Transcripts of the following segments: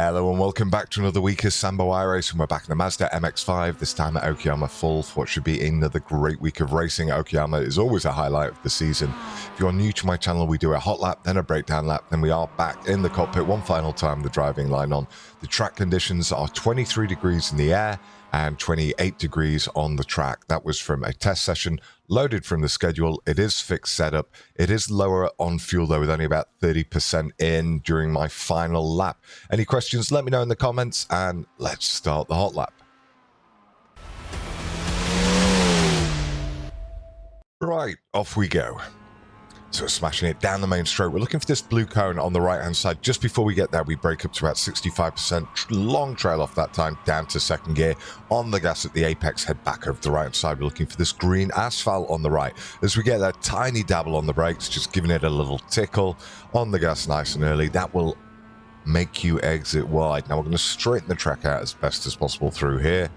Hello and welcome back to another week of Sambo iRacing. We're back in the Mazda MX5, this time at Okayama Full for what should be another great week of racing. Okayama is always a highlight of the season. If you're new to my channel, we do a hot lap, then a breakdown lap, then we are back in the cockpit one final time, the driving line on. The track conditions are 23 degrees in the air and 28 degrees on the track. That was from a test session loaded from the schedule. It is fixed setup. It is lower on fuel though, with only about 30% in during my final lap. Any questions, let me know in the comments, and let's start the hot lap. Right, off we go. So smashing it down the main straight. We're looking for this blue cone on the right-hand side. Just before we get there, we brake up to about 65%. Long trail off that time, down to second gear. On the gas at the apex, head back over the right-hand side. We're looking for this green asphalt on the right. As we get that tiny dabble on the brakes, just giving it a little tickle. On the gas nice and early. That will make you exit wide. Now we're going to straighten the track out as best as possible through here.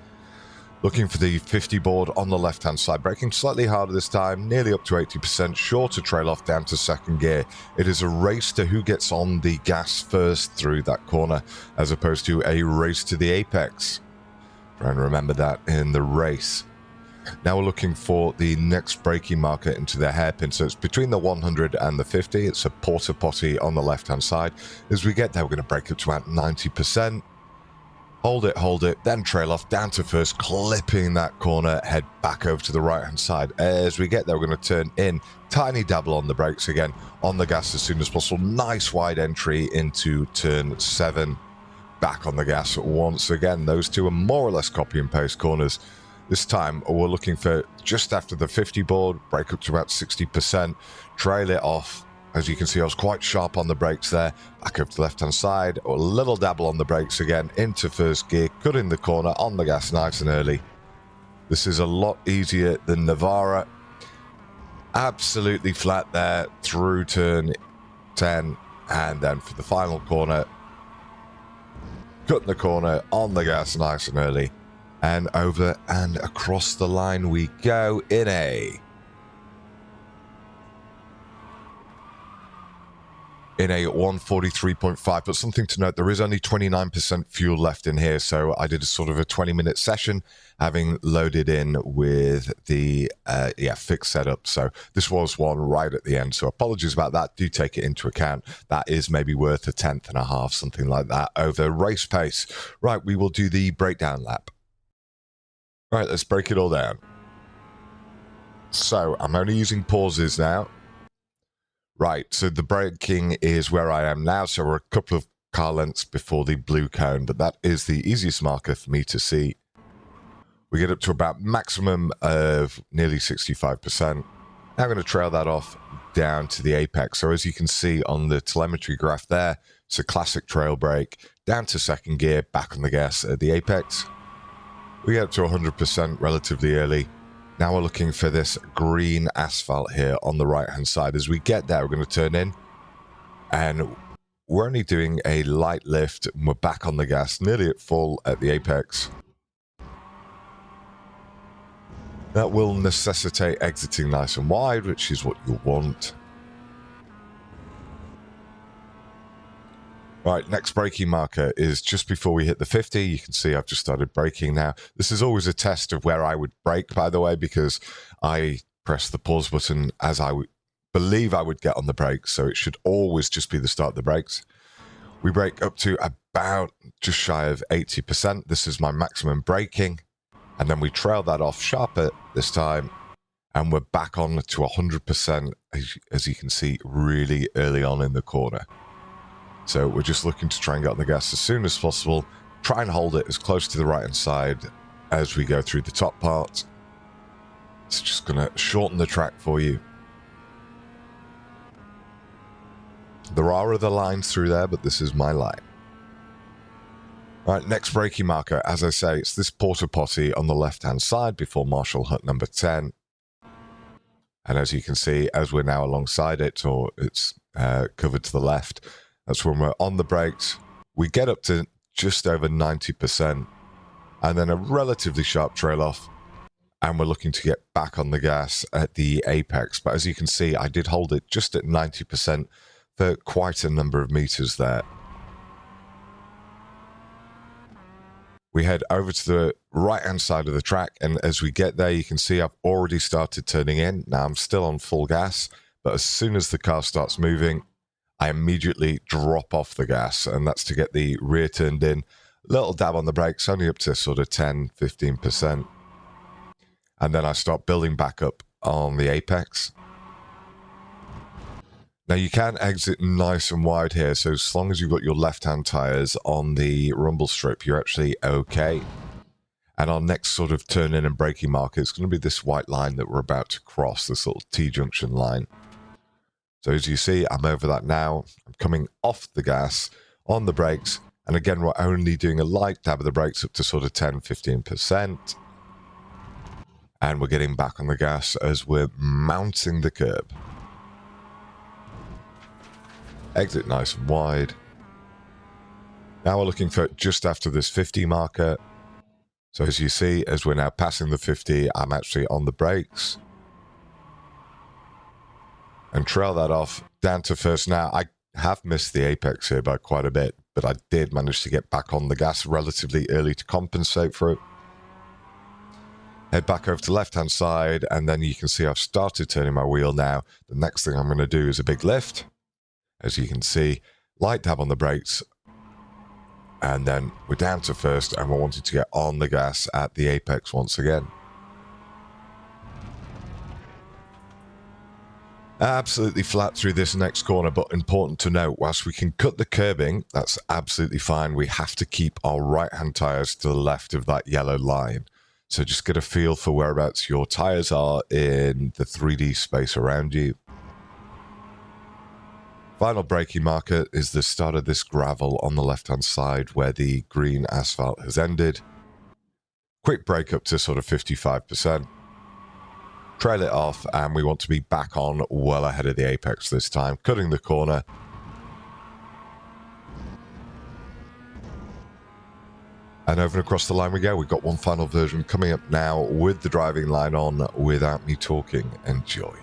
Looking for the 50 board on the left-hand side, braking slightly harder this time, nearly up to 80%, shorter trail off down to second gear. It is a race to who gets on the gas first through that corner, as opposed to a race to the apex. Try and remember that in the race. Now we're looking for the next braking marker into the hairpin, so it's between the 100 and the 50. It's a porta potty on the left-hand side. As we get there, we're going to brake up to about 90%. Hold it, then trail off down to first, clipping that corner, head back over to the right-hand side. As we get there, we're going to turn in, tiny dabble on the brakes again, on the gas as soon as possible. Nice wide entry into turn 7. Back on the gas once again. Those two are more or less copy and paste corners. This time, we're looking for just after the 50 board, brake up to about 60%, trail it off. As you can see, I was quite sharp on the brakes there. Back up to the left-hand side, or a little dabble on the brakes again, into first gear, cutting the corner, on the gas nice and early. This is a lot easier than Navara. Absolutely flat there through turn 10, and then for the final corner, cutting the corner, on the gas nice and early. And over and across the line we go in a 143.5, but something to note, there is only 29% fuel left in here, so I did a sort of a 20-minute session, having loaded in with the fixed setup. So this was one right at the end, so apologies about that. Do take it into account. That is maybe worth a tenth and a half, something like that, over race pace. Right, we will do the breakdown lap. Right, let's break it all down. So I'm only using pauses now. Right, so the braking is where I am now, so we're a couple of car lengths before the blue cone, but that is the easiest marker for me to see. We get up to about maximum of nearly 65%. Now I'm going to trail that off down to the apex. So as you can see on the telemetry graph there, it's a classic trail brake, down to second gear, back on the gas at the apex. We get up to 100% relatively early. Now we're looking for this green asphalt here on the right-hand side. As we get there, we're going to turn in, and we're only doing a light lift, and we're back on the gas, nearly at full at the apex. That will necessitate exiting nice and wide, which is what you want. Right, next braking marker is just before we hit the 50. You can see I've just started braking now. This is always a test of where I would brake, by the way, because I press the pause button as I believe I would get on the brakes, so it should always just be the start of the brakes. We brake up to about just shy of 80%. This is my maximum braking, and then we trail that off sharper this time, and we're back on to 100%, as you can see, really early on in the corner. So we're just looking to try and get on the gas as soon as possible, try and hold it as close to the right-hand side as we go through the top part. It's just going to shorten the track for you. There are other lines through there, but this is my line. Right, next braking marker, as I say, it's this porta potty on the left-hand side before Marshall Hut number 10. And as you can see, as we're now alongside it, or it's covered to the left, that's when we're on the brakes. We get up to just over 90%, and then a relatively sharp trail off, and we're looking to get back on the gas at the apex. But as you can see, I did hold it just at 90% for quite a number of meters there. We head over to the right-hand side of the track, and as we get there, you can see I've already started turning in. Now, I'm still on full gas, but as soon as the car starts moving, I immediately drop off the gas, and that's to get the rear turned in. Little dab on the brakes, only up to sort of 10-15%. And then I start building back up on the apex. Now, you can exit nice and wide here, so as long as you've got your left-hand tyres on the rumble strip, you're actually okay. And our next sort of turn-in and braking marker is going to be this white line that we're about to cross, this little T-junction line. So as you see, I'm over that now. I'm coming off the gas, on the brakes, and again, we're only doing a light dab of the brakes up to sort of 10-15%. And we're getting back on the gas as we're mounting the curb. Exit nice and wide. Now we're looking for just after this 50 marker. So as you see, as we're now passing the 50, I'm actually on the brakes. And trail that off down to first. Now, I have missed the apex here by quite a bit, but I did manage to get back on the gas relatively early to compensate for it. Head back over to the left-hand side, and then you can see I've started turning my wheel now. The next thing I'm going to do is a big lift. As you can see, light dab on the brakes, and then we're down to first, and we're wanting to get on the gas at the apex once again. Absolutely flat through this next corner, but important to note, whilst we can cut the curbing, that's absolutely fine. We have to keep our right-hand tyres to the left of that yellow line. So just get a feel for whereabouts your tyres are in the 3D space around you. Final braking marker is the start of this gravel on the left-hand side where the green asphalt has ended. Quick brake up to sort of 55%. Trail it off, and we want to be back on well ahead of the apex this time, cutting the corner. And over and across the line we go. We've got one final version coming up now with the driving line on without me talking. Enjoy.